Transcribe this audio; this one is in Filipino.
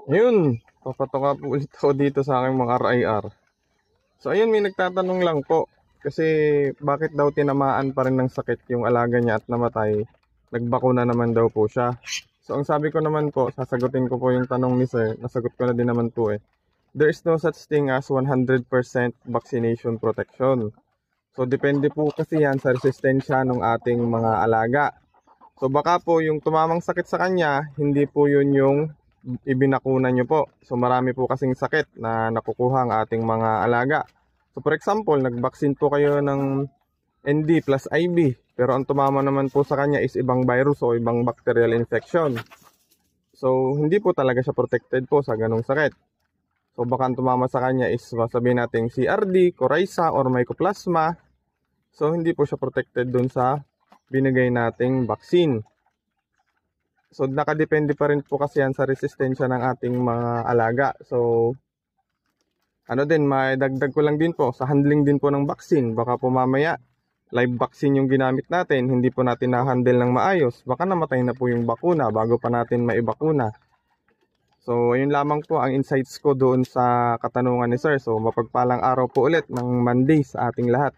Yun, papatoka po ulit ako dito sa aking mga RIR. So ayun, may nagtatanong lang po. Kasi bakit daw tinamaan pa rin ng sakit yung alaga niya at namatay? Nagbakuna naman daw po siya. So ang sabi ko naman po, sasagutin ko po yung tanong ni sir. Nasagot ko na din naman po eh. There is no such thing as 100% vaccination protection. So depende po kasi yan sa resistensya ng ating mga alaga. So baka po yung tumamang sakit sa kanya, hindi po yun yung ibinakuna nyo po. So marami po kasing sakit na nakukuha ang ating mga alaga. So for example, nag-vaccine po kayo ng ND plus IB. Pero ang tumama naman po sa kanya is ibang virus o ibang bacterial infection. So hindi po talaga siya protected po sa ganong sakit. So baka ang tumama sa kanya is sabihin natin CRD, Coryza, or Mycoplasma. So hindi po siya protected dun sa binigay nating vaccine. So nakadepende pa rin po kasi yan sa resistensya ng ating mga alaga. So ano din, maidagdag ko lang din po sa handling din po ng vaccine. Baka po mamaya live vaccine yung ginamit natin, hindi po natin na-handle ng maayos. Baka namatay na po yung bakuna bago pa natin maibakuna. So ayun lamang po ang insights ko doon sa katanungan ni sir. So mapagpalang araw po ulit ng Monday sa ating lahat.